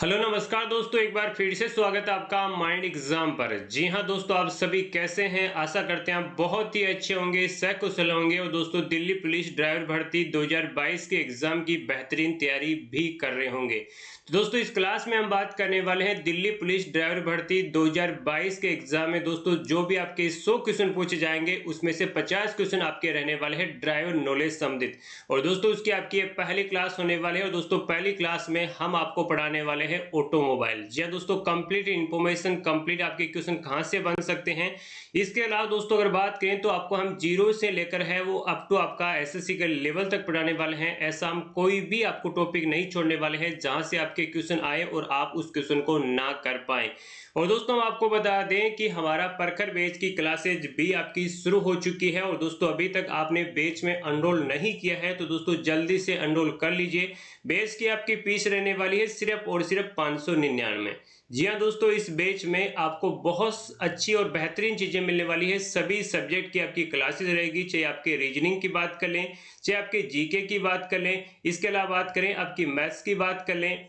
Hello नमस्कार दोस्तों, एक बार फिर से स्वागत है आपका माइंड एग्जाम पर। जी हाँ दोस्तों, आप सभी कैसे हैं? आशा करते हैं आप बहुत ही अच्छे होंगे, सकुशल होंगे और दोस्तों दिल्ली पुलिस ड्राइवर भर्ती 2022 के एग्जाम की बेहतरीन तैयारी भी कर रहे होंगे। तो दोस्तों इस क्लास में हम बात करने वाले हैं दिल्ली पुलिस ड्राइवर भर्ती 2022 के एग्जाम में। दोस्तों जो भी आपके 100 क्वेश्चन पूछे जाएंगे उसमें से 50 क्वेश्चन आपके रहने वाले हैं ड्राइवर नॉलेज संबंधित। और दोस्तों उसकी आपकी ये पहली क्लास होने वाली है और दोस्तों पहली क्लास में हम आपको पढ़ाने वाले हैं ऑटोमोबाइल। जी हाँ दोस्तों, कंप्लीट इंफॉर्मेशन, कंप्लीट आपके क्वेश्चन कहाँ से बन सकते हैं। इसके अलावा दोस्तों अगर बात करें तो आपको हम जीरो से लेकर है वो अप टू आपका एसएससी के लेवल तक पढ़ाने वाले हैं। ऐसा हम कोई भी आपको टॉपिक नहीं छोड़ने वाले हैं जहां से आपके क्वेश्चन आए और आप उस क्वेश्चन को ना कर पाए। और दोस्तों हम आपको बता दें कि हमारा प्रखर बैच की क्लासेज भी आपकी शुरू हो चुकी है। और दोस्तों अभी तक आपने बैच में एनरोल नहीं किया है तो दोस्तों जल्दी से एनरोल कर लीजिए। बैच की आपकी फीस रहने वाली है सिर्फ और सिर्फ 599। जी हाँ दोस्तों, इस बैच में आपको बहुत अच्छी और बेहतरीन चीजें मिलने वाली है। सभी सब्जेक्ट की आपकी क्लासेज रहेगी, चाहे आपके रीजनिंग की बात कर लें, चाहे आपके जीके की बात कर लें, इसके अलावा बात करें आपकी मैथ्स की बात कर लें।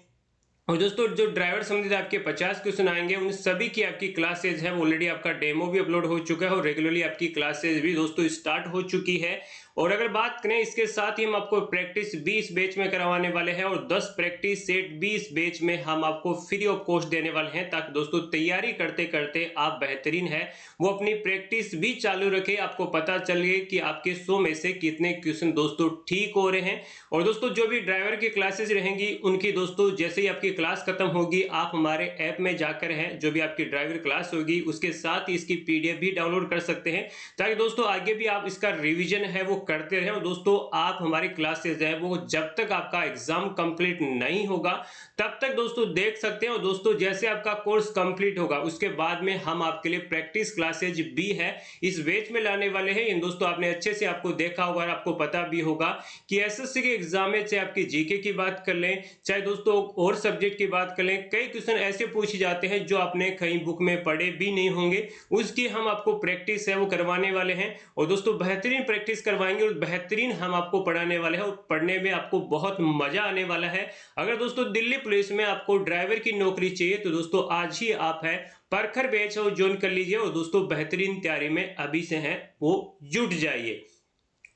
और दोस्तों जो ड्राइवर संबंधित आपके 50 क्वेश्चन आएंगे उन सभी की आपकी क्लासेज है वो ऑलरेडी आपका डेमो भी अपलोड हो चुका है और रेगुलरली आपकी क्लासेज भी दोस्तों स्टार्ट हो चुकी है। और अगर बात करें इसके साथ ही हम आपको प्रैक्टिस भी इस बैच में करवाने वाले हैं और 10 प्रैक्टिस सेट भी इस बैच में हम आपको फ्री ऑफ कॉस्ट देने वाले हैं, ताकि दोस्तों तैयारी करते करते आप बेहतरीन है वो अपनी प्रैक्टिस भी चालू रखें। आपको पता चले कि आपके 100 में से कितने क्वेश्चन दोस्तों ठीक हो रहे हैं। और दोस्तों जो भी ड्राइवर की क्लासेज रहेंगी उनकी दोस्तों जैसे ही आपकी क्लास खत्म होगी आप हमारे ऐप में जाकर है जो भी आपकी ड्राइवर क्लास होगी उसके साथ ही इसकी पीडीएफ भी डाउनलोड कर सकते हैं, ताकि दोस्तों आगे भी आप इसका रिवीजन है वो करते रहें। और दोस्तों आप हमारी क्लासेज है वो जब तक आपका एग्जाम कंप्लीट नहीं होगा तब तक दोस्तों देख सकते हैं। और दोस्तों जैसे आपका कोर्स कंप्लीट होगा उसके बाद में हम आपके लिए प्रैक्टिस क्लासेज भी है इस बैच में लाने वाले हैं। इन दोस्तों आपने अच्छे से आपको देखा होगा और आपको पता भी होगा कि एसएससी के एग्जाम में चाहे आपकी जीके की बात कर लें, चाहे दोस्तों और सब्जेक्ट की बात कर लें, कई क्वेश्चन ऐसे पूछे जाते हैं जो आपने कहीं बुक में पढ़े भी नहीं होंगे। उसकी हम आपको प्रैक्टिस है वो करवाने वाले हैं और दोस्तों बेहतरीन प्रैक्टिस करवाएंगे और बेहतरीन हम आपको पढ़ाने वाले हैं और पढ़ने में आपको बहुत मजा आने वाला है। अगर दोस्तों दिल्ली पुलिस में आपको ड्राइवर की नौकरी चाहिए तो दोस्तों आज ही आप है प्रखर बैच और ज्वाइन कर लीजिए और दोस्तों बेहतरीन तैयारी में अभी से हैं वो जुट जाइए।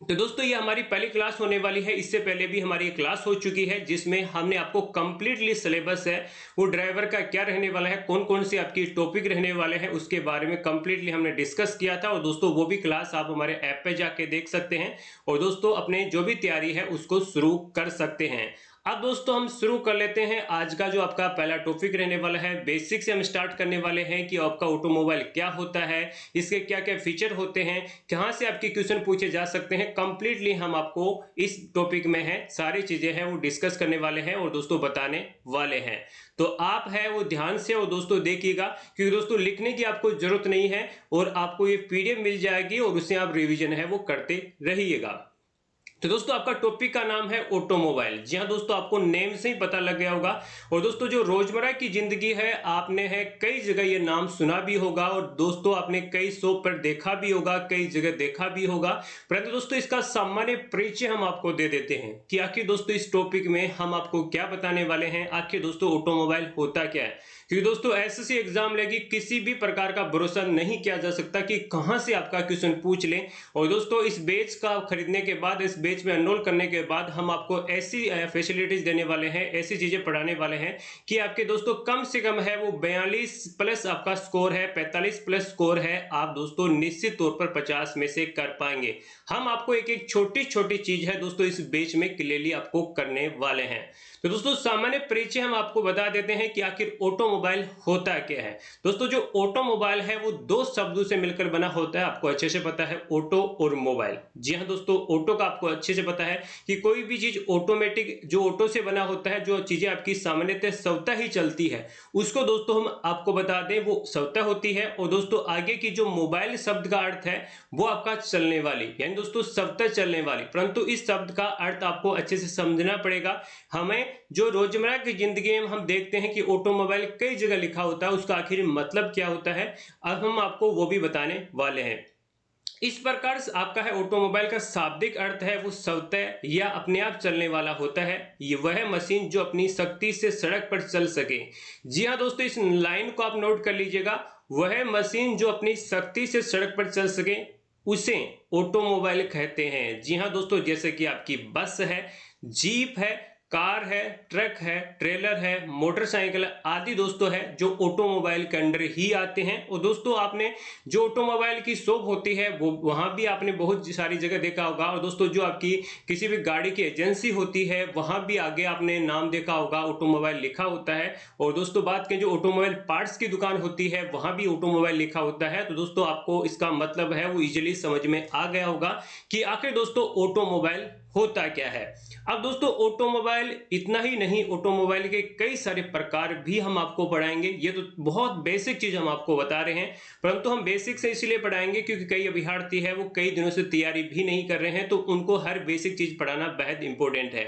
तो दोस्तों ये हमारी पहली क्लास होने वाली है। इससे पहले भी हमारी क्लास हो चुकी है जिसमें हमने आपको कंप्लीटली सिलेबस है वो ड्राइवर का क्या रहने वाला है, कौन कौन से आपकी टॉपिक रहने वाले हैं उसके बारे में कंप्लीटली हमने डिस्कस किया था। और दोस्तों वो भी क्लास आप हमारे ऐप पे जाके देख सकते हैं और दोस्तों अपने जो भी तैयारी है उसको शुरू कर सकते हैं। अब दोस्तों हम शुरू कर लेते हैं आज का जो आपका पहला टॉपिक रहने वाला है। बेसिक से हम स्टार्ट करने वाले हैं कि आपका ऑटोमोबाइल क्या होता है, इसके क्या क्या फीचर होते हैं, कहां से आपके क्वेश्चन पूछे जा सकते हैं। कंप्लीटली हम आपको इस टॉपिक में है सारी चीजें हैं वो डिस्कस करने वाले हैं और दोस्तों बताने वाले हैं। तो आप है वो ध्यान से और दोस्तों देखिएगा, क्योंकि दोस्तों लिखने की आपको जरूरत नहीं है और आपको ये पीडीएफ मिल जाएगी और उससे आप रिविजन है वो करते रहिएगा। तो दोस्तों आपका टॉपिक का नाम है ऑटोमोबाइल। जी हाँ दोस्तों, आपको नेम से ही पता लग गया होगा। और दोस्तों जो रोजमर्रा की जिंदगी है आपने है कई जगह ये नाम सुना भी होगा और दोस्तों आपने कई शो पर देखा भी होगा, कई जगह देखा भी होगा। परंतु दोस्तों इसका सामान्य परिचय हम आपको दे देते हैं कि आखिर दोस्तों इस टॉपिक में हम आपको क्या बताने वाले हैं, आखिर दोस्तों ऑटोमोबाइल होता क्या है। क्योंकि दोस्तों एसएससी एग्जाम लेगी किसी भी प्रकार का भरोसा नहीं किया जा सकता कि कहां से आपका क्वेश्चन पूछ लें। और दोस्तों इस बैच का खरीदने के बाद, इस बैच में एनरोल करने के बाद हम आपको ऐसी फैसिलिटीज देने वाले हैं, ऐसी चीजें पढ़ाने वाले हैं कि आपके दोस्तों कम से कम है वो 42 प्लस आपका स्कोर है, 45 प्लस स्कोर है, आप दोस्तों निश्चित तौर पर 50 में से कर पाएंगे। हम आपको एक एक छोटी छोटी चीज है दोस्तों इस बैच में क्लियरली आपको करने वाले हैं। तो दोस्तों सामान्य परिचय हम आपको बता देते हैं कि आखिर ऑटोमोबाइल होता क्या है। दोस्तों जो ऑटोमोबाइल है वो दो शब्दों से मिलकर बना होता है, आपको अच्छे से पता है, ऑटो और मोबाइल। जी हाँ दोस्तों, ऑटो का आपको अच्छे से पता है कि कोई भी चीज ऑटोमेटिक जो ऑटो से बना होता है, जो चीजें आपकी सामान्यतः स्वतः ही चलती है उसको दोस्तों हम आपको बता दें वो स्वतः होती है। और दोस्तों आगे की जो मोबाइल शब्द का अर्थ है वो आपका चलने वाली, यानी दोस्तों स्वतः चलने वाली। परंतु इस शब्द का अर्थ आपको अच्छे से समझना पड़ेगा। हमें जो रोजमर्रा की जिंदगी में हम देखते हैं कि ऑटोमोबाइल कई जगह लिखा होता है, उसका आखिर मतलब क्या होता है अब हम आपको वो भी बताने वाले हैं। इस प्रकार से आपका है ऑटोमोबाइल का शाब्दिक अर्थ है वो स्वतः या अपने आप चलने वाला होता है। ये वह मशीन जो अपनी शक्ति से सड़क पर चल सके। जी हाँ दोस्तों, इस लाइन को आप नोट कर लीजिएगा। वह मशीन जो अपनी शक्ति से सड़क पर चल सके उसे ऑटोमोबाइल कहते हैं। जी हाँ दोस्तों, जैसे कि आपकी बस है, जीप है, कार है, ट्रक है, ट्रेलर है, मोटरसाइकिल आदि दोस्तों है जो ऑटोमोबाइल के अंडर ही आते हैं। और दोस्तों आपने जो ऑटोमोबाइल की शॉप होती है वो वहां भी आपने बहुत सारी जगह देखा होगा। और दोस्तों जो आपकी किसी भी गाड़ी की एजेंसी होती है वहां भी आगे आपने नाम देखा होगा, ऑटोमोबाइल लिखा होता है। और दोस्तों बात करें जो ऑटोमोबाइल पार्ट्स की दुकान होती है वहां भी ऑटोमोबाइल लिखा होता है। तो दोस्तों आपको इसका मतलब है वो इजीली समझ में आ गया होगा कि आखिर दोस्तों ऑटोमोबाइल होता क्या है। अब दोस्तों ऑटोमोबाइल इतना ही नहीं, ऑटोमोबाइल के कई सारे प्रकार भी हम आपको पढ़ाएंगे। ये तो बहुत बेसिक चीज हम आपको बता रहे हैं, परंतु हम बेसिक से इसलिए पढ़ाएंगे क्योंकि कई अभ्यर्थी है वो कई दिनों से तैयारी भी नहीं कर रहे हैं, तो उनको हर बेसिक चीज पढ़ाना बेहद इंपॉर्टेंट है।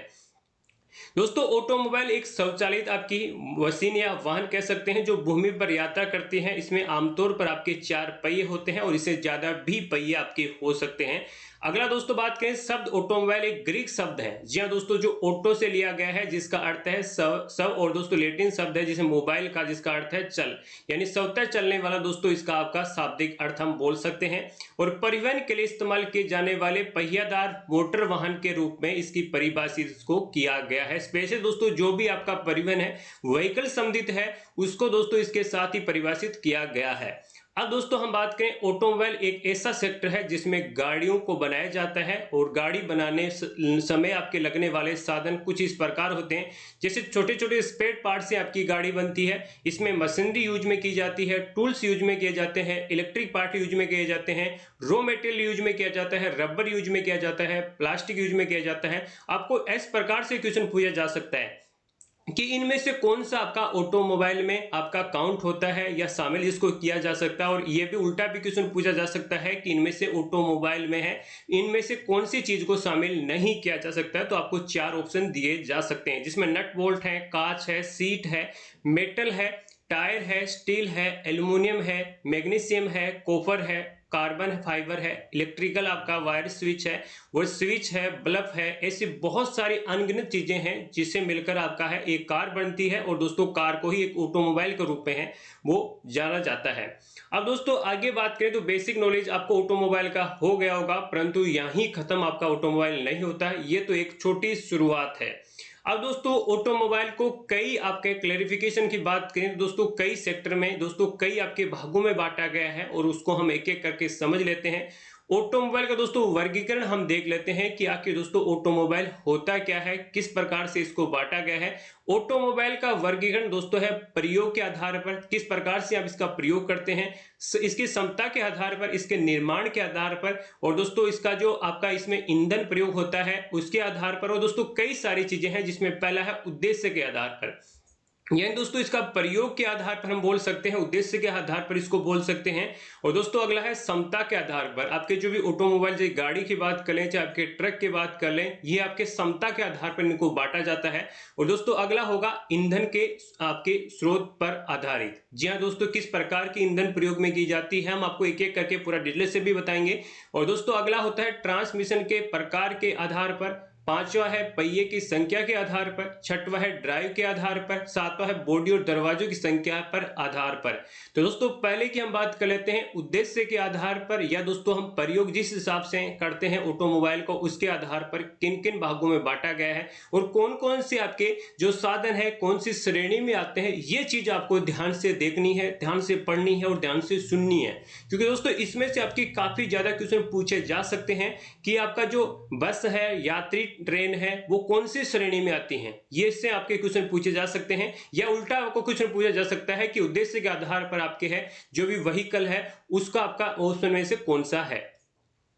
दोस्तों ऑटोमोबाइल एक स्वचालित आपकी मशीन या वाहन कह सकते हैं जो भूमि पर यात्रा करती है। इसमें आमतौर पर आपके 4 पहिए होते हैं और इससे ज्यादा भी पहिए आपके हो सकते हैं। अगला दोस्तों बात करें, शब्द ऑटोमोबाइल एक ग्रीक शब्द है। जी हाँ दोस्तों, जो ऑटो से लिया गया है जिसका अर्थ है सब और दोस्तों लेटिन शब्द है जिसे मोबाइल का जिसका अर्थ है चल, यानी स्वतः चलने वाला। दोस्तों इसका आपका शाब्दिक अर्थ हम बोल सकते हैं। और परिवहन के लिए इस्तेमाल किए जाने वाले पहियादार मोटर वाहन के रूप में इसकी परिभाषित को किया गया है। स्पेशल दोस्तों जो भी आपका परिवहन है व्हीकल संबंधित है उसको दोस्तों इसके साथ ही परिभाषित किया गया है। अब दोस्तों हम बात करें, ऑटोमोबाइल एक ऐसा सेक्टर है जिसमें गाड़ियों को बनाया जाता है और गाड़ी बनाने समय आपके लगने वाले साधन कुछ इस प्रकार होते हैं। जैसे छोटे छोटे स्पेयर पार्ट से आपकी गाड़ी बनती है। इसमें मशीनरी यूज में की जाती है, टूल्स यूज में किए जाते हैं, इलेक्ट्रिक पार्ट यूज में किए जाते हैं, रॉ मटेरियल यूज में किया जाता है, रबर यूज में किया जाता है, प्लास्टिक यूज में किया जाता है। आपको इस प्रकार से क्वेश्चन पूछा जा सकता है कि इनमें से कौन सा आपका ऑटोमोबाइल में आपका काउंट होता है या शामिल इसको किया जा सकता है। और ये भी उल्टा भी क्वेश्चन पूछा जा सकता है कि इनमें से ऑटोमोबाइल में है, इनमें से कौन सी चीज को शामिल नहीं किया जा सकता है। तो आपको 4 ऑप्शन दिए जा सकते हैं जिसमें नट बोल्ट है, कांच है, सीट है, मेटल है, टायर है, स्टील है, एल्युमिनियम है, मैग्नीशियम है, कॉपर है, कार्बन फाइबर है, इलेक्ट्रिकल आपका वायर स्विच है, वो स्विच है, बल्ब है। ऐसी बहुत सारी अनगिनत चीजें हैं जिससे मिलकर आपका है एक कार बनती है। और दोस्तों कार को ही एक ऑटोमोबाइल के रूप में है वो जाना जाता है। अब दोस्तों आगे बात करें तो बेसिक नॉलेज आपको ऑटोमोबाइल का हो गया होगा, परंतु यहीं खत्म आपका ऑटोमोबाइल नहीं होता है। ये तो एक छोटी शुरुआत है। अब दोस्तों ऑटोमोबाइल को कई आपके क्लैरिफिकेशन की बात करें तो दोस्तों कई सेक्टर में दोस्तों कई आपके भागों में बांटा गया है और उसको हम एक एक करके समझ लेते हैं। ऑटोमोबाइल का दोस्तों वर्गीकरण हम देख लेते हैं कि आखिर दोस्तों ऑटोमोबाइल होता क्या है, किस प्रकार से इसको बांटा गया है। ऑटोमोबाइल का वर्गीकरण दोस्तों है प्रयोग के आधार पर, किस प्रकार से आप इसका प्रयोग करते हैं, इसकी क्षमता के आधार पर, इसके निर्माण के आधार पर, और दोस्तों इसका जो आपका इसमें ईंधन प्रयोग होता है उसके आधार पर। और दोस्तों कई सारी चीजें हैं जिसमें पहला है उद्देश्य के आधार पर, यानी दोस्तों इसका प्रयोग के आधार पर हम बोल सकते हैं, उद्देश्य के आधार पर इसको बोल सकते हैं। और दोस्तों अगला है क्षमता के आधार पर। आपके जो भी ऑटोमोबाइल जैसे गाड़ी की बात कर लें चाहे आपके ट्रक की बात कर लें, ये आपके क्षमता के आधार पर इनको बांटा जाता है। और दोस्तों अगला होगा ईंधन के आपके स्रोत पर आधारित। जी हाँ दोस्तों, किस प्रकार की ईंधन प्रयोग में की जाती है हम आपको एक एक करके पूरा डिटेल से भी बताएंगे। और दोस्तों अगला होता है ट्रांसमिशन के प्रकार के आधार पर, पांचवा है पहिए की संख्या के आधार पर, छठवा है ड्राइव के आधार पर, सातवां है बॉडी और दरवाजों की संख्या पर आधार पर। तो दोस्तों पहले की हम बात कर लेते हैं उद्देश्य के आधार पर, या दोस्तों हम प्रयोग जिस हिसाब से करते हैं ऑटोमोबाइल को उसके आधार पर किन किन भागों में बांटा गया है और कौन कौन से आपके जो साधन है कौन सी श्रेणी में आते हैं। ये चीज आपको ध्यान से देखनी है, ध्यान से पढ़नी है और ध्यान से सुननी है, क्योंकि दोस्तों इसमें से आपकी काफी ज्यादा क्वेश्चन पूछे जा सकते हैं कि आपका जो बस है, यात्री ट्रेन है, वो कौन सी श्रेणी में आती हैं। ये इससे आपके क्वेश्चन पूछे जा सकते हैं। या उल्टा आपको क्वेश्चन पूछा जा सकता है कि उद्देश्य के आधार पर आपके है जो भी व्हीकल है उसका आपका ऑप्शन में से कौन सा है।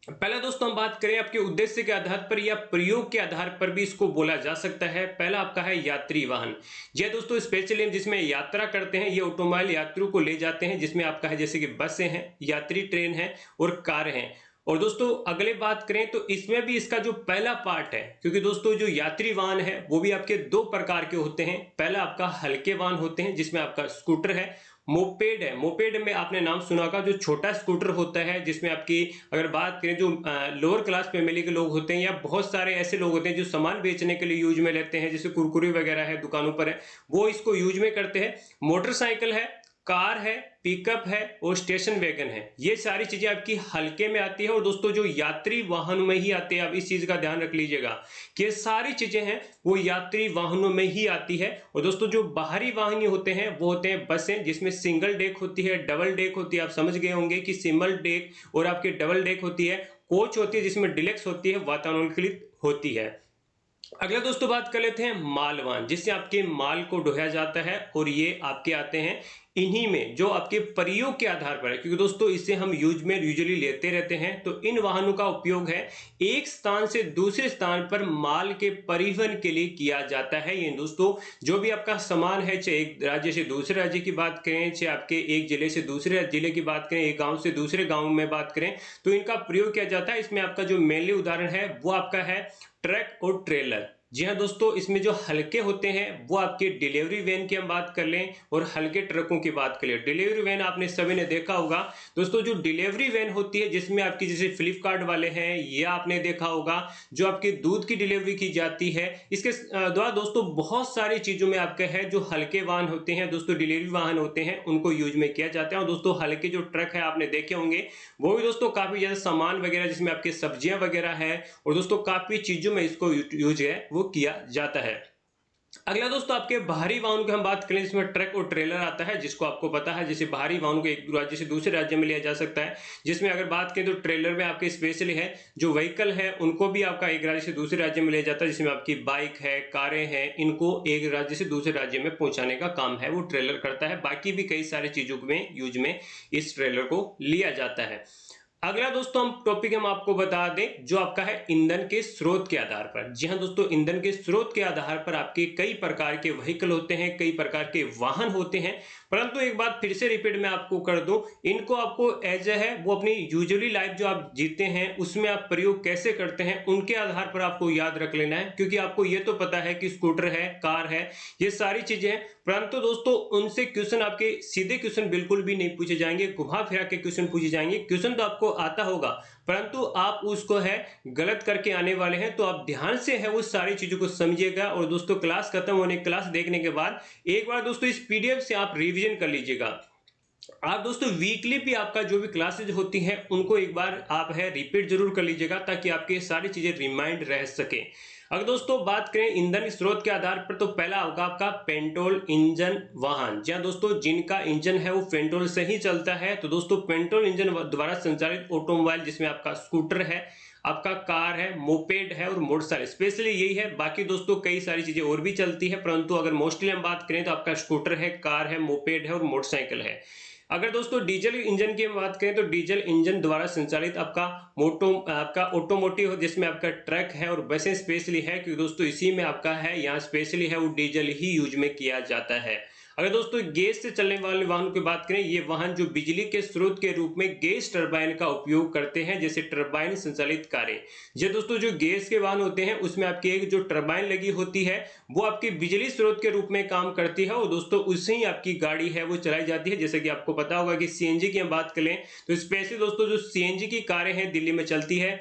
पहला दोस्तों हम बात करें आपके उद्देश्य के आधार पर या प्रयोग के आधार पर भी इसको बोला जा सकता है। पहला आपका है यात्री वाहन। जी दोस्तों, स्पेशली हम जिसमें यात्रा करते हैं ये ऑटोमोबाइल यात्रियों को ले जाते हैं, जिसमें आपका है जैसे कि बसें हैं, यात्री ट्रेन है और कार हैं। और दोस्तों अगले बात करें तो इसमें भी इसका जो पहला पार्ट है, क्योंकि दोस्तों जो यात्री वाहन है वो भी आपके 2 प्रकार के होते हैं। पहला आपका हल्के वाहन होते हैं जिसमें आपका स्कूटर है, मोपेड है। मोपेड में आपने नाम सुना होगा, जो छोटा स्कूटर होता है जिसमें आपकी अगर बात करें जो लोअर क्लास फैमिली के लोग होते हैं या बहुत सारे ऐसे लोग होते हैं जो सामान बेचने के लिए यूज में लेते हैं, जैसे कुरकुरे वगैरह है दुकानों पर है, वो इसको यूज में करते हैं। मोटरसाइकिल है, कार है, पिकअप है और स्टेशन वैगन है। ये सारी चीजें आपकी हल्के में आती है और दोस्तों जो यात्री वाहन में ही आते हैं, आप इस चीज का ध्यान रख लीजिएगा कि ये सारी चीजें हैं वो यात्री वाहनों में ही आती है। और दोस्तों जो बाहरी वाहन होते हैं वो होते हैं बसें, जिसमें सिंगल डेक होती है, डबल डेक होती है। आप समझ गए होंगे कि सिंगल डेक और आपकी डबल डेक होती है। कोच होती है जिसमें डिलक्स होती है, वातानुकूलित होती है। अगला दोस्तों बात कर लेते हैं मालवाहन, जिससे आपके माल को ढोया जाता है और ये आपके आते हैं इन्हीं में जो आपके प्रयोग के आधार पर है, क्योंकि दोस्तों इसे हम यूज में यूजुअली लेते रहते हैं। तो इन वाहनों का उपयोग है एक स्थान से दूसरे स्थान पर माल के परिवहन के लिए किया जाता है। ये दोस्तों जो भी आपका सामान है, चाहे एक राज्य से दूसरे राज्य की बात करें, चाहे आपके एक जिले से दूसरे जिले की बात करें, एक गांव से दूसरे गांव में बात करें, तो इनका प्रयोग किया जाता है। इसमें आपका जो मेनली उदाहरण है वो आपका है ट्रक और ट्रेलर। जी हाँ दोस्तों, इसमें जो हल्के होते हैं वो आपके डिलीवरी वैन की हम बात कर लें और हल्के ट्रकों की बात कर लें। डिलीवरी वैन आपने सभी ने देखा होगा दोस्तों, जो डिलीवरी वैन होती है जिसमें आपकी जैसे फ्लिपकार्ट वाले हैं, या आपने देखा होगा जो आपकी दूध की डिलीवरी की जाती है, इसके द्वारा दोस्तों बहुत सारी चीजों में आपके है जो हल्के वाहन होते हैं दोस्तों, डिलीवरी वाहन होते हैं, उनको यूज में किया जाता है। और दोस्तों हल्के जो ट्रक है आपने देखे होंगे वो भी दोस्तों काफी ज्यादा सामान वगैरह जिसमें आपकी सब्जियां वगैरह है और दोस्तों काफी चीजों में इसको यूज है वो किया जाता है। अगला दोस्तों आपके बाहरी वाहनों की हम बात करें, जिसमें ट्रक और ट्रेलर आता है, जिसको आपको पता है जैसे बाहरी वाहनों को एक राज्य से दूसरे राज्य में लिया जा सकता है। जिसमें अगर बात करें तो ट्रेलर में आपके स्पेशली है जो व्हीकल है उनको भी आपका एक राज्य से दूसरे राज्य में लिया जाता है, जिसमें आपकी बाइक है, कारें हैं, इनको एक राज्य से दूसरे राज्य में पहुंचाने का काम है वो ट्रेलर करता है। बाकी भी कई सारी चीजों में यूज में इस ट्रेलर को लिया जाता है। अगला दोस्तों हम टॉपिक हम आपको बता दें जो आपका है ईंधन के स्रोत के आधार पर। जी हाँ दोस्तों, ईंधन के स्रोत के आधार पर आपके कई प्रकार के व्हीकल होते हैं, कई प्रकार के वाहन होते हैं। परंतु एक बात फिर से रिपीट मैं आपको कर दूं, इनको आपको एज ए है वो अपनी यूजुअली लाइफ जो आप जीते हैं उसमें आप प्रयोग कैसे करते हैं उनके आधार पर आपको याद रख लेना है। क्योंकि आपको ये तो पता है कि स्कूटर है, कार है, ये सारी चीजें हैं, परंतु दोस्तों उनसे क्वेश्चन आपके सीधे क्वेश्चन बिल्कुल भी नहीं पूछे जाएंगे, घुमा फिरा के क्वेश्चन पूछे जाएंगे। क्वेश्चन तो आपको आता होगा परंतु आप उसको है गलत करके आने वाले हैं, तो आप ध्यान से है वो सारी चीजों को समझिएगा। और दोस्तों क्लास खत्म होने, क्लास देखने के बाद एक बार दोस्तों इस पीडीएफ से आप रिवीजन कर लीजिएगा। आप दोस्तों वीकली भी आपका जो भी क्लासेज होती हैं उनको एक बार आप है रिपीट जरूर कर लीजिएगा, ताकि आपके सारी चीजें रिमाइंड रह सके। अगर दोस्तों बात करें ईंधन स्रोत के आधार पर, तो पहला होगा आपका पेट्रोल इंजन वाहन। जहां दोस्तों जिनका इंजन है वो पेट्रोल से ही चलता है, तो दोस्तों पेट्रोल इंजन द्वारा संचालित ऑटोमोबाइल, जिसमें आपका स्कूटर है, आपका कार है, मोपेड है और मोटरसाइकिल, स्पेशली यही है। बाकी दोस्तों कई सारी चीजें और भी चलती है, परंतु अगर मोस्टली हम बात करें तो आपका स्कूटर है, कार है, मोपेड है और मोटरसाइकिल है। अगर दोस्तों डीजल इंजन की बात करें तो डीजल इंजन द्वारा संचालित आपका ऑटोमोटिव, जिसमें आपका ट्रक है और बसें स्पेशली है, क्योंकि दोस्तों इसी में आपका है यहाँ स्पेशली है वो डीजल ही यूज में किया जाता है। अगर दोस्तों गैस से चलने वाले वाहनों की बात करें, ये वाहन जो बिजली के स्रोत के रूप में गैस टरबाइन का उपयोग करते हैं, जैसे टरबाइन संचालित कारें। ये दोस्तों जो गैस के वाहन होते हैं उसमें आपकी एक जो टरबाइन लगी होती है वो आपकी बिजली स्रोत के रूप में काम करती है और दोस्तों उससे ही आपकी गाड़ी है वो चलाई जाती है। जैसे कि आपको पता होगा कि सीएनजी की हम बात करें तो स्पेशली दोस्तों जो सीएनजी की कारें हैं दिल्ली में चलती है।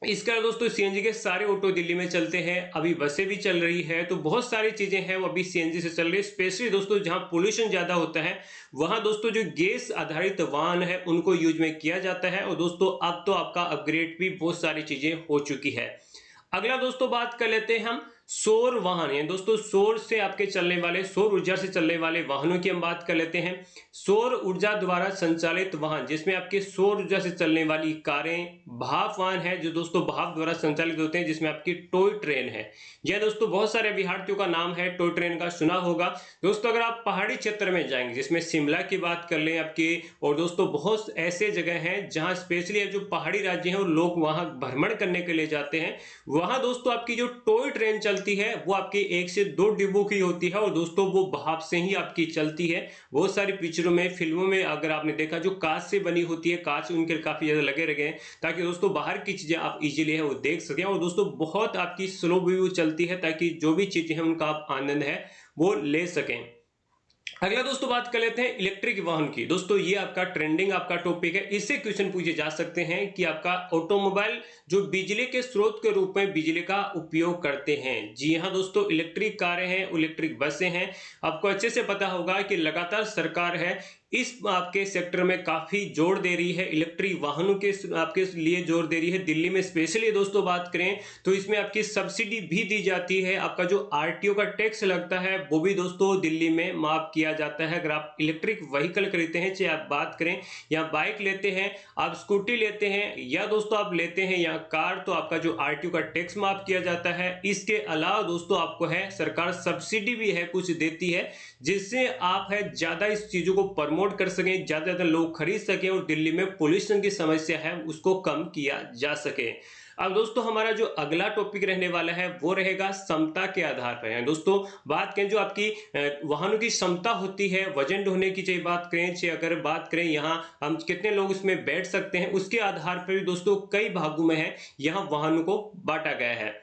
इसका दोस्तों सीएनजी के सारे ऑटो दिल्ली में चलते हैं, अभी बसें भी चल रही है, तो बहुत सारी चीजें हैं वो अभी सीएनजी से चल रही है। स्पेशली दोस्तों जहां पोल्यूशन ज्यादा होता है वहां दोस्तों जो गैस आधारित वाहन है उनको यूज में किया जाता है। और दोस्तों अब तो आपका अपग्रेड भी बहुत सारी चीजें हो चुकी है। अगला दोस्तों बात कर लेते हैं हम सौर वाहन, यानी दोस्तों सौर से आपके चलने वाले, सौर ऊर्जा से चलने वाले वाहनों की हम बात कर लेते हैं। सौर ऊर्जा द्वारा संचालित वाहन, जिसमें आपके सौर ऊर्जा से चलने वाली कारें, भाप वाहन है जो दोस्तों भाप द्वारा संचालित होते हैं, जिसमें आपकी टॉय ट्रेन है। यह दोस्तों बहुत सारे अभ्यर्थियों का नाम है, टॉय ट्रेन का सुना होगा। दोस्तों अगर आप पहाड़ी क्षेत्र में जाएंगे, जिसमें शिमला की बात कर लें आपकी, और दोस्तों बहुत ऐसे जगह हैं जहां स्पेशली जो पहाड़ी राज्य हैं और लोग वहां भ्रमण करने के लिए जाते हैं, वहां दोस्तों आपकी जो टॉय ट्रेन चलती है वो आपकी 1 से 2 डिब्बों की होती है और दोस्तों वो भाप से ही आपकी चलती है। बहुत सारी पिक्चरों में, फिल्मों में अगर आपने देखा जो कांच से बनी होती है, कांच उनके काफी ज्यादा लगे रहे हैं ताकि दोस्तों बाहर की चीजें आप इजीली है वो देख सकें। और दोस्तों बहुत आपकी स्लो व्यू चलती है ताकि जो भी चीजें हैं उनका आप आनंद है वो ले सकें। अगला दोस्तों बात कर लेते हैं इलेक्ट्रिक वाहन की। दोस्तों ये आपका ट्रेंडिंग आपका टॉपिक है, इससे क्वेश्चन पूछे जा सकते हैं कि आपका ऑटोमोबाइल जो बिजली के स्रोत के रूप में बिजली का उपयोग करते हैं। जी हाँ दोस्तों, इलेक्ट्रिक कारें हैं, इलेक्ट्रिक बसें हैं। आपको अच्छे से पता होगा कि लगातार सरकार है इस आपके सेक्टर में काफी जोर दे रही है, इलेक्ट्रिक वाहनों के आपके लिए जोर दे रही है। दिल्ली में स्पेशली दोस्तों बात करें तो इसमें आपकी सब्सिडी भी दी जाती है। आपका जो आरटीओ का टैक्स लगता है वो भी दोस्तों दिल्ली में माफ किया जाता है। अगर आप इलेक्ट्रिक व्हीकल खरीदते हैं, चाहे आप बात करें या बाइक लेते हैं, आप स्कूटी लेते हैं या दोस्तों आप लेते हैं या कार, तो आपका जो आरटीओ का टैक्स माफ किया जाता है। इसके अलावा दोस्तों आपको है सरकार सब्सिडी भी है कुछ देती है, जिससे आप है ज्यादा इस चीजों को प्रमोट कर सकें, ज्यादा लोग खरीद सकें और दिल्ली में पोल्यूशन की समस्या है उसको कम किया जा सके। अब दोस्तों हमारा जो अगला टॉपिक रहने वाला है वो रहेगा क्षमता के आधार पर है। दोस्तों बात करें जो आपकी वाहनों की क्षमता होती है, वजन ढोने की चाहे बात करें, चाहे अगर बात करें यहाँ हम कितने लोग इसमें बैठ सकते हैं, उसके आधार पर भी दोस्तों कई भागों में है यहाँ वाहनों को बांटा गया है।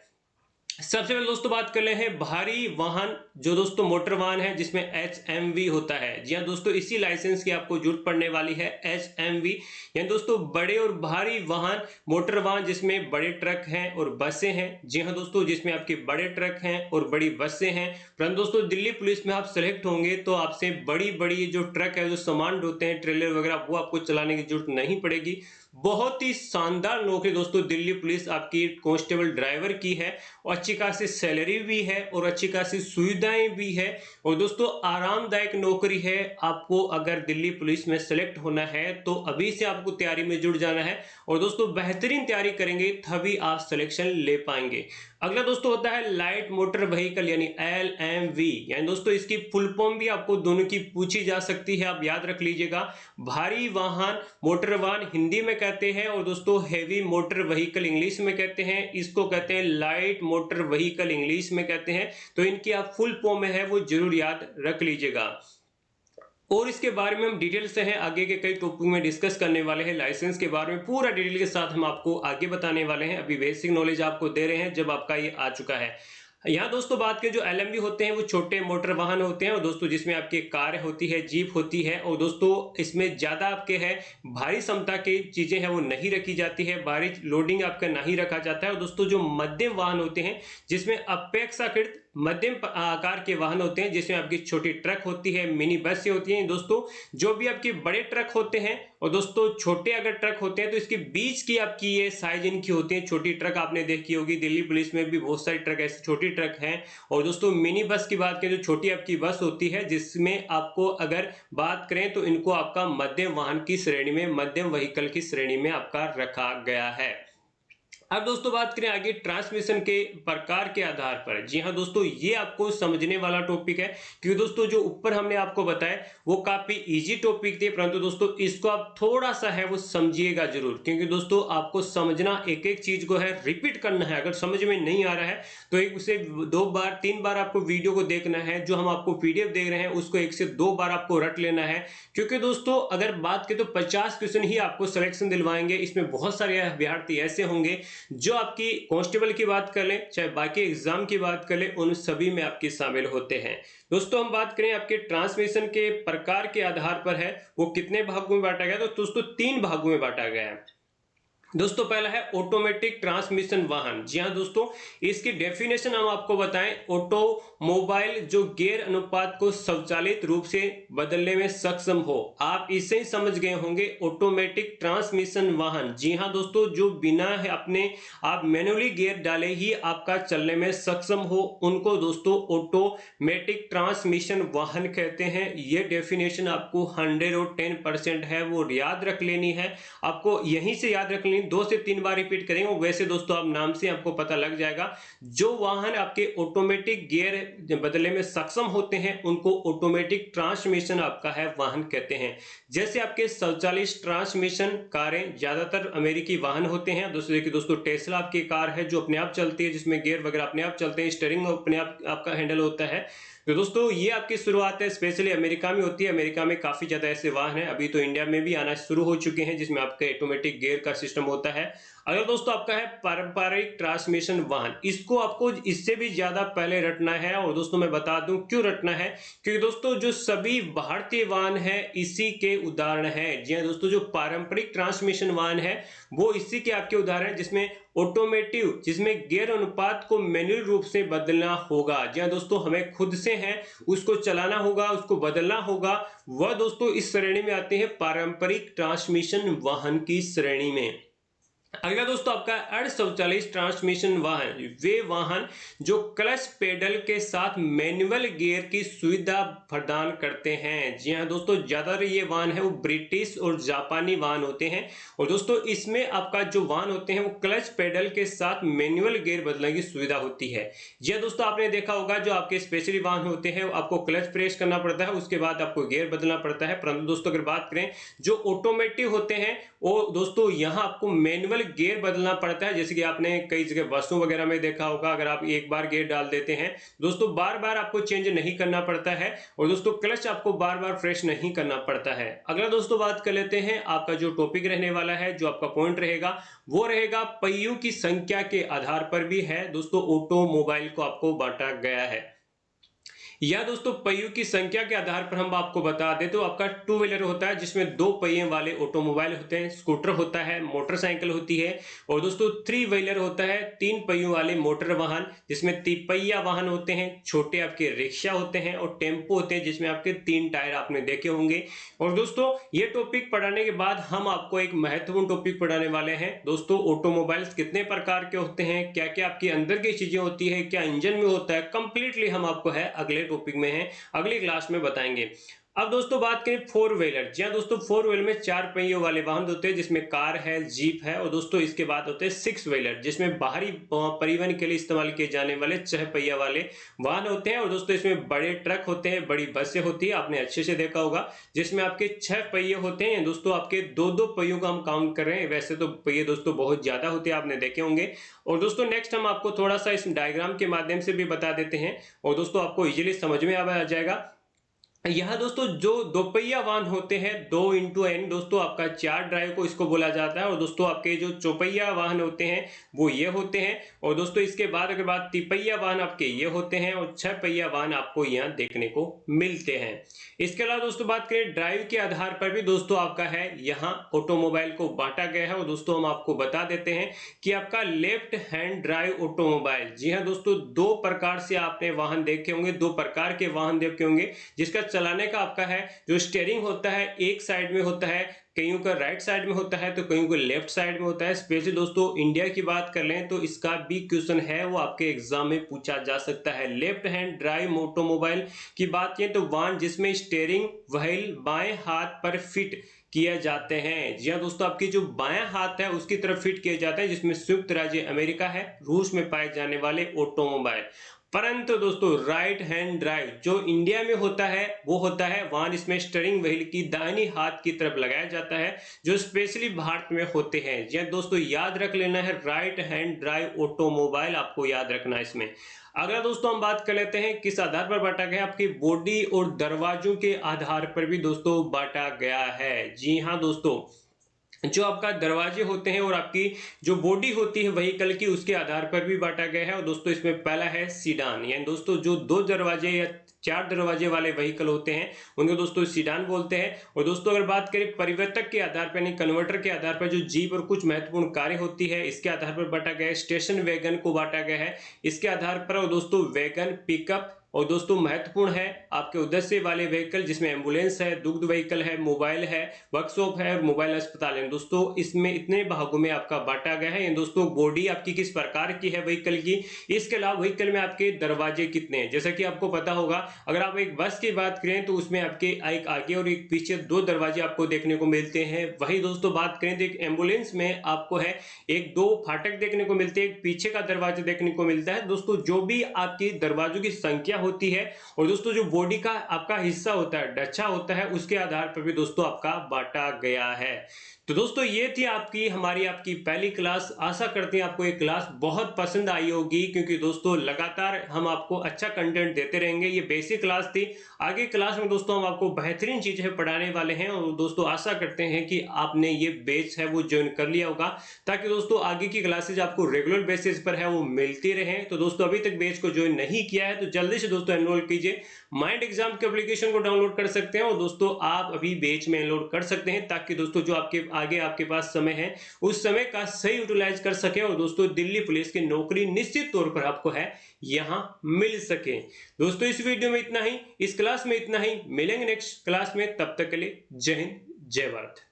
सबसे पहले दोस्तों बात कर ले हैं भारी वाहन, जो दोस्तों मोटर वाहन है जिसमें एचएमवी होता है। जी हाँ दोस्तों, इसी लाइसेंस की आपको जरूरत पड़ने वाली है, एचएमवी यानी दोस्तों बड़े और भारी वाहन, मोटर वाहन जिसमें बड़े ट्रक हैं और बसें हैं। जी हाँ दोस्तों, जिसमें आपके बड़े ट्रक हैं और बड़ी बसें हैं। परंतु दोस्तों दिल्ली पुलिस में आप सेलेक्ट होंगे तो आपसे बड़ी बड़ी जो ट्रक है, जो सामान ढोते हैं, ट्रेलर वगैरह, वो आपको चलाने की जरूरत नहीं पड़ेगी। बहुत ही शानदार नौकरी दोस्तों दिल्ली पुलिस आपकी कांस्टेबल ड्राइवर की है, और अच्छी खासी सैलरी भी है और अच्छी खासी सुविधाएं भी है, और दोस्तों आरामदायक नौकरी है। आपको अगर दिल्ली पुलिस में सेलेक्ट होना है तो अभी से आपको तैयारी में जुड़ जाना है, और दोस्तों बेहतरीन तैयारी करेंगे तभी आप सिलेक्शन ले पाएंगे। अगला दोस्तों होता है लाइट मोटर व्हीकल यानी एलएमवी, यानी दोस्तों इसकी फुल फॉर्म भी आपको दोनों की पूछी जा सकती है, आप याद रख लीजिएगा। भारी वाहन, मोटर वाहन हिंदी में कहते हैं, और दोस्तों हैवी मोटर व्हीकल इंग्लिश में कहते हैं। इसको कहते हैं लाइट मोटर व्हीकल इंग्लिश में कहते हैं। तो इनकी आप फुल फॉर्म में है वो जरूर याद रख लीजिएगा। और इसके बारे में हम डिटेल से हैं आगे के कई टॉपिक में डिस्कस करने वाले हैं। लाइसेंस के बारे में पूरा डिटेल के साथ हम आपको आगे बताने वाले हैं। अभी बेसिक नॉलेज आपको दे रहे हैं जब आपका ये आ चुका है। यहाँ दोस्तों बात करें जो एलएमवी होते हैं वो छोटे मोटर वाहन होते हैं, और दोस्तों जिसमें आपकी कार होती है, जीप होती है, और दोस्तों इसमें ज्यादा आपके है भारी क्षमता की चीजें हैं वो नहीं रखी जाती है, भारी लोडिंग आपका नहीं रखा जाता है। और दोस्तों जो मध्यम वाहन होते हैं जिसमें अपेक्षाकृत मध्यम आकार के वाहन होते हैं, जिसमें आपकी छोटी ट्रक होती है, मिनी बस होती है। दोस्तों जो भी आपके बड़े ट्रक होते हैं और दोस्तों छोटे अगर ट्रक होते हैं तो इसके बीच की आपकी ये साइज इनकी होती है। छोटी ट्रक आपने देखी होगी, दिल्ली पुलिस में भी बहुत सारी ट्रक ऐसी छोटी ट्रक हैं। और दोस्तों मिनी बस की बात करें, जो छोटी आपकी बस होती है, जिसमें आपको अगर बात करें तो इनको आपका मध्यम वाहन की श्रेणी में, मध्यम व्हीकल की श्रेणी में आपका रखा गया है। अब दोस्तों बात करें आगे ट्रांसमिशन के प्रकार के आधार पर। जी हाँ दोस्तों, ये आपको समझने वाला टॉपिक है, क्योंकि दोस्तों जो ऊपर हमने आपको बताया वो काफी इजी टॉपिक थे, परंतु दोस्तों इसको आप थोड़ा सा है वो समझिएगा जरूर, क्योंकि दोस्तों आपको समझना, एक एक चीज को है रिपीट करना है। अगर समझ में नहीं आ रहा है तो एक उसे 2 बार 3 बार आपको वीडियो को देखना है। जो हम आपको पीडीएफ दे रहे हैं उसको 1 से 2 बार आपको रट लेना है, क्योंकि दोस्तों अगर बात करें तो 50 क्वेश्चन ही आपको सिलेक्शन दिलवाएंगे। इसमें बहुत सारे अभ्यर्थी ऐसे होंगे जो आपकी कांस्टेबल की बात कर लें, चाहे बाकी एग्जाम की बात कर लें, उन सभी में आपके शामिल होते हैं। दोस्तों हम बात करें आपके ट्रांसमिशन के प्रकार के आधार पर है वो कितने भागों में बांटा गया, तो दोस्तों 3 भागों में बांटा गया है। दोस्तों पहला है ऑटोमेटिक ट्रांसमिशन वाहन। जी हाँ दोस्तों, इसकी डेफिनेशन हम आपको बताएं, ऑटोमोबाइल जो गियर अनुपात को स्वचालित रूप से बदलने में सक्षम हो। आप इससे ही समझ गए होंगे ऑटोमेटिक ट्रांसमिशन वाहन। जी हाँ दोस्तों, जो बिना है अपने आप मैनुअली गियर डाले ही आपका चलने में सक्षम हो, उनको दोस्तों ऑटोमेटिक ट्रांसमिशन वाहन कहते हैं। ये डेफिनेशन आपको 110% है वो याद रख लेनी है, आपको यहीं से याद रख लेनी, 2 से 3 बार रिपीट करेंगे। वैसे दोस्तों आप नाम से आपको पता लग जाएगा, जो वाहन आपके ऑटोमेटिक गियर बदलने में सक्षम होते हैं उनको ऑटोमेटिक ट्रांसमिशन आपका है वाहन कहते हैं। जैसे आपके स्वचालित ट्रांसमिशन कारें ज्यादातर अमेरिकी वाहन होते हैं। दूसरे की दोस्तों टेस्ला आपकी कार है जो अपने आप चलती है, जिसमें गियर वगैरह अपने आप चलते हैं, स्टीयरिंग अपने आप आपका हैंडल होता है। तो दोस्तों ये आपकी शुरुआत है स्पेशली अमेरिका में होती है। अमेरिका में काफी ज्यादा ऐसे वाहन हैं, अभी तो इंडिया में भी आना शुरू हो चुके हैं, जिसमें आपके ऑटोमेटिक गियर का सिस्टम होता है। अगर दोस्तों आपका है पारंपरिक ट्रांसमिशन वाहन, इसको आपको इससे भी ज्यादा पहले रटना है। और दोस्तों मैं बता दूं क्यों रटना है, क्योंकि दोस्तों जो सभी भारतीय वाहन है इसी के उदाहरण है। जी हाँ दोस्तों, जो पारंपरिक ट्रांसमिशन वाहन है वो इसी के आपके उदाहरण है, जिसमें ऑटोमेटिव, जिसमें गियर अनुपात को मैन्युअल रूप से बदलना होगा। जी हाँ दोस्तों, हमें खुद से है उसको चलाना होगा, उसको बदलना होगा। वह दोस्तों इस श्रेणी में आते हैं पारंपरिक ट्रांसमिशन वाहन की श्रेणी में। अगला दोस्तों आपका अर्ध स्वचालित ट्रांसमिशन वाहन, वे वाहन जो क्लच पेडल के साथ मैनुअल गियर की सुविधा प्रदान करते हैं। जी हाँ दोस्तों, ज्यादातर ये वाहन है वो ब्रिटिश और जापानी वाहन होते हैं। और दोस्तों इसमें आपका जो वाहन होते हैं वो क्लच पेडल के साथ मैनुअल गियर बदलने की सुविधा होती है। जी हाँ दोस्तों, आपने देखा होगा जो आपके स्पेशली वाहन होते हैं आपको क्लच प्रेस करना पड़ता है, उसके बाद आपको गियर बदलना पड़ता है। परंतु दोस्तों अगर बात करें जो ऑटोमेटिव होते हैं वो दोस्तों यहाँ आपको मैनुअल गियर बदलना पड़ता है। जैसे कि आपने कई जगह बसों वगैरह में देखा होगा, अगर आप एक बार गियर डाल देते हैं दोस्तों बार बार आपको चेंज नहीं करना पड़ता है। और दोस्तों क्लच आपको बार बार फ्रेश नहीं करना पड़ता है। अगला दोस्तों बात कर लेते हैं, आपका जो टॉपिक रहने वाला है, जो आपका पॉइंट रहेगा वो रहेगा पहियों की संख्या के आधार पर भी है दोस्तों ऑटोमोबाइल को आपको बांटा गया है। या दोस्तों पहियों की संख्या के आधार पर हम आपको बता दें तो आपका टू व्हीलर होता है जिसमें 2 पहिए वाले ऑटोमोबाइल होते हैं, स्कूटर होता है, मोटरसाइकिल होती है। और दोस्तों 3 व्हीलर होता है 3 पहियों वाले मोटर वाहन, जिसमें 3 पहिया वाहन होते हैं, छोटे आपके रिक्शा होते हैं और टेम्पो होते हैं जिसमें आपके 3 टायर आपने देखे होंगे। और दोस्तों ये टॉपिक पढ़ाने के बाद हम आपको एक महत्वपूर्ण टॉपिक पढ़ाने वाले हैं दोस्तों, ऑटोमोबाइल्स कितने प्रकार के होते हैं, क्या क्या आपके अंदर की चीजें होती है, क्या इंजन में होता है, कंप्लीटली हम आपको है अगले टॉपिक में है अगली क्लास में बताएंगे। अब दोस्तों बात करें 4 व्हीलर। जी हाँ दोस्तों, 4 व्हीलर में 4 पहियों वाले वाहन होते हैं जिसमें कार है, जीप है। और दोस्तों इसके बाद होते हैं 6 व्हीलर जिसमें बाहरी परिवहन के लिए इस्तेमाल किए जाने वाले 6 पहिया वाले वाहन होते हैं। और दोस्तों इसमें बड़े ट्रक होते हैं, बड़ी बसें होती है, आपने अच्छे से देखा होगा, जिसमें आपके 6 पहिए होते हैं। दोस्तों आपके 2-2 पहियों का हम काउंट कर रहे हैं, वैसे तो पहिए दोस्तों बहुत ज्यादा होते हैं, आपने देखे होंगे। और दोस्तों नेक्स्ट हम आपको थोड़ा सा इस डायग्राम के माध्यम से भी बता देते हैं और दोस्तों आपको इजीली समझ में आ जाएगा। यहाँ दोस्तों जो दोपहिया वाहन होते हैं 2x दोस्तों आपका 4 ड्राइव को इसको बोला जाता है। और दोस्तों आपके जो चौपहिया वाहन होते हैं वो ये होते हैं। और दोस्तों इसके बाद अगर बात तिपहिया वाहन आपके ये होते हैं और 6 पहिया वाहन आपको यहाँ देखने को मिलते हैं। इसके अलावा दोस्तों बात करें ड्राइव के आधार पर भी दोस्तों आपका है यहाँ ऑटोमोबाइल को बांटा गया है। और दोस्तों हम आपको बता देते हैं कि आपका लेफ्ट हैंड ड्राइव ऑटोमोबाइल, जी हाँ दोस्तों 2 प्रकार से आपने वाहन देखे होंगे, 2 प्रकार के वाहन देखे होंगे, जिसका चलाने का आपका है जो स्टीयरिंग होता है एक साइड में होता है, कईयों का राइट साइड में होता है तो कईयों को लेफ्ट साइड में होता है। स्पेशली दोस्तों इंडिया की बात कर लें तो इसका भी क्वेश्चन है वो आपके एग्जाम में पूछा जा सकता है। लेफ्ट हैंड ड्राइव ऑटोमोबाइल की बात करें तो वाहन जिसमें स्टीयरिंग व्हील बाएं हाथ पर फिट किए जाते हैं। जी हाँ दोस्तों, आपकी जो बायां हाथ है उसकी तरफ फिट किए जाते हैं, जिसमें संयुक्त राज्य अमेरिका है, रूस में पाए जाने वाले ऑटोमोबाइल। परंतु दोस्तों राइट हैंड ड्राइव जो इंडिया में होता है वो होता है वाहन इसमें स्टीयरिंग व्हील की दाहिनी हाथ की तरफ लगाया जाता है, जो स्पेशली भारत में होते हैं। जी दोस्तों याद रख लेना है, राइट हैंड ड्राइव ऑटोमोबाइल आपको याद रखना है इसमें। अगला दोस्तों हम बात कर लेते हैं किस आधार पर बांटा गया, आपकी बॉडी और दरवाजों के आधार पर भी दोस्तों बांटा गया है। जी हाँ दोस्तों, जो आपका दरवाजे होते हैं और आपकी जो बॉडी होती है व्हीकल की उसके आधार पर भी बांटा गया है। और दोस्तों इसमें पहला है सीडान, यानी दोस्तों जो 2 दरवाजे या 4 दरवाजे वाले व्हीकल होते हैं उनको दोस्तों सीडान बोलते हैं। और दोस्तों अगर बात करें परिवर्तक के आधार पर यानी कन्वर्टर के आधार पर जो जीप और कुछ महत्वपूर्ण कार्य होती है इसके आधार पर बांटा गया है। स्टेशन वैगन को बांटा गया है इसके आधार पर। और दोस्तों वैगन, पिकअप और दोस्तों महत्वपूर्ण है आपके उद्देश्य वाले व्हीकल जिसमें एम्बुलेंस है, दुग्ध व्हीकल है, मोबाइल है, वर्कशॉप है और मोबाइल अस्पताल है। दोस्तों इसमें इतने भागों में आपका बांटा गया है। दोस्तों बॉडी आपकी किस प्रकार की है व्हीकल की, इसके अलावा व्हीकल में आपके दरवाजे कितने हैं। जैसा कि आपको पता होगा अगर आप एक बस की बात करें तो उसमें आपके एक आगे और एक पीछे 2 दरवाजे आपको देखने को मिलते हैं। वही दोस्तों बात करें तो एक एम्बुलेंस में आपको है 1-2 फाटक देखने को मिलते हैं, एक पीछे का दरवाजा देखने को मिलता है। दोस्तों जो भी आपकी दरवाजों की संख्या होती है और दोस्तों जो बॉडी का आपका हिस्सा होता है, ढांचा होता है, उसके आधार पर भी दोस्तों आपका बांटा गया है। तो दोस्तों ये थी आपकी पहली क्लास। आशा करते हैं आपको ये क्लास बहुत पसंद आई होगी, क्योंकि दोस्तों लगातार हम आपको अच्छा कंटेंट देते रहेंगे। ये बेसिक क्लास थी। आगे क्लास में दोस्तों हम आपको बेहतरीन चीजें पढ़ाने वाले हैं, और दोस्तों आशा करते हैं कि आपने ये बैच है वो ज्वाइन कर लिया होगा, ताकि दोस्तों आगे की क्लासेज आपको रेगुलर बेसिस पर है वो मिलती रहे। तो दोस्तों अभी तक बैच को ज्वाइन नहीं किया है तो जल्दी से दोस्तों एनरोल कीजिए। माइंड एग्जाम के एप्लीकेशन को डाउनलोड कर सकते हैं, और दोस्तों आप अभी बैच में एनरोल कर सकते हैं, ताकि दोस्तों जो आपके आगे आपके पास समय है उस समय का सही यूटिलाइज कर सके, और दोस्तों दिल्ली पुलिस की नौकरी निश्चित तौर पर आपको है यहां मिल सके। दोस्तों इस वीडियो में इतना ही, इस क्लास में इतना ही। मिलेंगे नेक्स्ट क्लास में, तब तक के लिए जय हिंद जय भारत।